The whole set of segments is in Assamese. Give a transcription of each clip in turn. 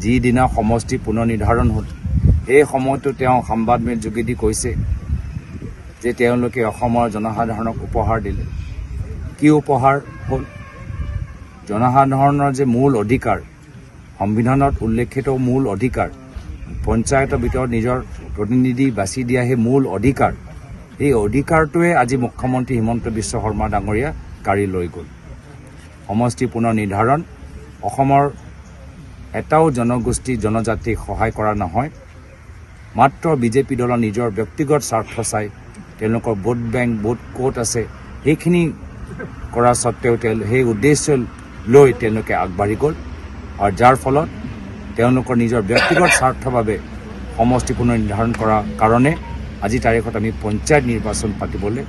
যিদিনা সমষ্টি পুনৰ নিৰ্ধাৰণ হ'ল এই সময়তো তেওঁ সাংবাদিক যোগেদি কৈছে যে তেওঁলোকে অসমৰ জনসাধাৰণক উপহাৰ দিলে কি উপহাৰ হ'ল জনসাধাৰণৰ যে মূল অধিকাৰ সংবিধানত উল্লেখিত মূল অধিকাৰ পঞ্চায়তৰ ভিতৰত নিজৰ প্ৰতিনিধি বাছি দিয়া সেই মূল অধিকাৰ এই অধিকাৰটোৱে আজি মুখ্যমন্ত্ৰী হিমন্ত বিশ্ব শৰ্মা ডাঙৰীয়া কাঢ়ি লৈ গ'ল সমষ্টি পুনৰ নিৰ্ধাৰণ অসমৰ এটাও জনগোষ্ঠী জনজাতিক সহায় কৰা নহয় মাত্ৰ বিজেপি দলৰ নিজৰ ব্যক্তিগত স্বাৰ্থ চাই তেওঁলোকৰ ভোট বেংক ভোট কোট আছে সেইখিনি কৰা সত্ত্বেও সেই উদ্দেশ্য লৈ তেওঁলোকে আগবাঢ়ি গ'ল আৰু যাৰ ফলত তেওঁলোকৰ নিজৰ ব্যক্তিগত স্বাৰ্থৰ বাবে সমষ্টি পুনৰ নিৰ্ধাৰণ কৰাৰ কাৰণে আজি তাৰিখত আমি পঞ্চায়ত নিৰ্বাচন পাতিবলৈ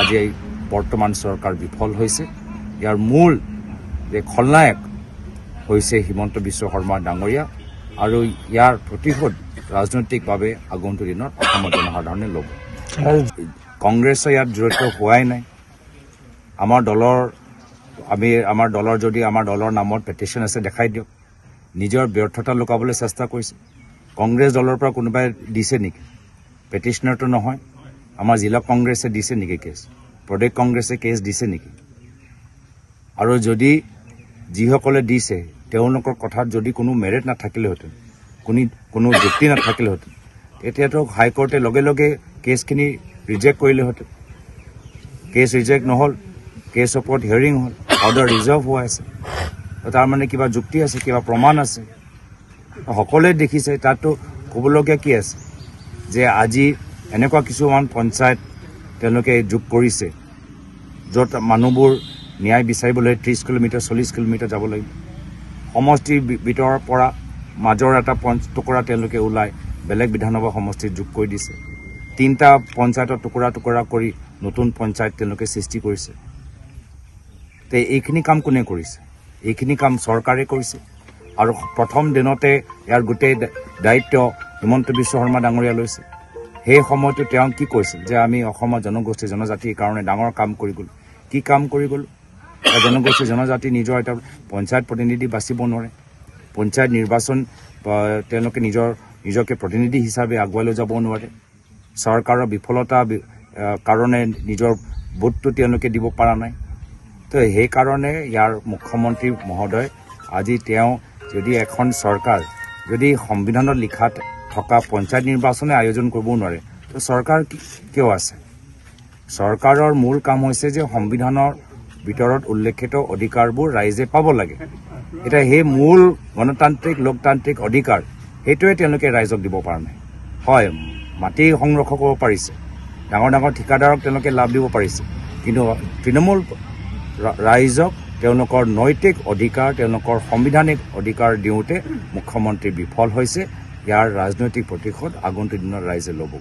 আজি এই বৰ্তমান চৰকাৰ বিফল হৈছে ইয়াৰ মূল যে খলনায়ক হৈছে হিমন্ত বিশ্ব শৰ্মা ডাঙৰীয়া আৰু ইয়াৰ প্ৰতিশোধ ৰাজনৈতিকভাৱে আগন্তুক দিনত অসমৰ জনসাধাৰণে ল'ব কংগ্ৰেছে ইয়াত জড়িত হোৱাই নাই আমাৰ দলৰ যদি আমাৰ দলৰ নামত পেটিশ্যন আছে দেখাই দিয়ক নিজৰ ব্যৰ্থতা লুকাবলৈ চেষ্টা কৰিছে কংগ্ৰেছ দলৰ পৰা কোনোবাই দিছে নেকি পেটিশ্যনাৰটো নহয় আমাৰ জিলা কংগ্ৰেছে দিছে নেকি কেছ প্ৰদেশ কংগ্ৰেছে কেছ দিছে নেকি আৰু যদি যিসকলে দিছে তেওঁলোকৰ কথাত যদি কোনো মেৰিট নাথাকিলেহেঁতেন কোনো যুক্তি নাথাকিলেহেঁতেন তেতিয়াতো হাইকোৰ্টে লগে লগে কেছখিনি ৰিজেক্ট কৰিলেহেঁতেন কেছ ৰিজেক্ট নহ'ল কেছ ওপৰত হিয়াৰিং হ'ল অৰ্ডাৰ ৰিজাৰ্ভ হৈ আছে তাৰমানে কিবা যুক্তি আছে কিবা প্ৰমাণ আছে সকলোৱে দেখিছে তাতো ক'বলগীয়া কি আছে যে আজি এনেকুৱা কিছুমান পঞ্চায়ত তেওঁলোকে যোগ কৰিছে য'ত মানুহবোৰ ন্যায় বিচাৰিবলৈ 30 কিলোমিটাৰ 40 কিলোমিটাৰ যাব লাগিব সমষ্টিৰ ভিতৰৰ পৰা মাজৰ এটা টুকুৰা তেওঁলোকে ওলাই বেলেগ বিধানসভা সমষ্টিত যোগ কৰি দিছে 3টা পঞ্চায়তৰ টুকুৰা কৰি নতুন পঞ্চায়ত তেওঁলোকে সৃষ্টি কৰিছে তে এইখিনি কাম কোনে কৰিছে এইখিনি কাম চৰকাৰে কৰিছে আৰু প্ৰথম দিনতে ইয়াৰ গোটেই দায়িত্ব হিমন্ত বিশ্ব শৰ্মা ডাঙৰীয়া লৈছে সেই সময়তো তেওঁ কি কৈছিল যে আমি অসমৰ জনগোষ্ঠী জনজাতিৰ কাৰণে ডাঙৰ কাম কৰি গ'লো কি কাম কৰি গ'লো জনগোষ্ঠী জনজাতি নিজৰ এটা পঞ্চায়ত প্ৰতিনিধি বাচিব নোৱাৰে পঞ্চায়ত নিৰ্বাচন তেওঁলোকে নিজকে প্ৰতিনিধি হিচাপে আগুৱাই লৈ যাব নোৱাৰে চৰকাৰৰ বিফলতা কাৰণে নিজৰ ভোটটো তেওঁলোকে দিব পৰা নাই তো সেইকাৰণে ইয়াৰ মুখ্যমন্ত্ৰী মহোদয় আজি তেওঁ যদি এখন চৰকাৰ যদি সংবিধানত লিখা থকা পঞ্চায়ত নিৰ্বাচনে আয়োজন কৰিব নোৱাৰে তো চৰকাৰ কিয় আছে চৰকাৰৰ মূল কাম হৈছে যে সংবিধানৰ ভিতৰত উল্লেখিত অধিকাৰবোৰ ৰাইজে পাব লাগে এটা সেই মূল গণতান্ত্ৰিক লোকতান্ত্ৰিক অধিকাৰ সেইটোৱে তেওঁলোকে ৰাইজক দিব পৰা নাই হয় মাটি সংৰক্ষণ কৰিব পাৰিছে ডাঙৰ ডাঙৰ ঠিকাদাৰক তেওঁলোকে লাভ দিব পাৰিছে কিন্তু তৃণমূল ৰাইজক তেওঁলোকৰ নৈতিক অধিকাৰ তেওঁলোকৰ সাংবিধানিক অধিকাৰ দিওঁতে মুখ্যমন্ত্ৰী বিফল হৈছে ইয়াৰ ৰাজনৈতিক প্ৰতিশোধ আগন্তুক দিনত ৰাইজে ল'ব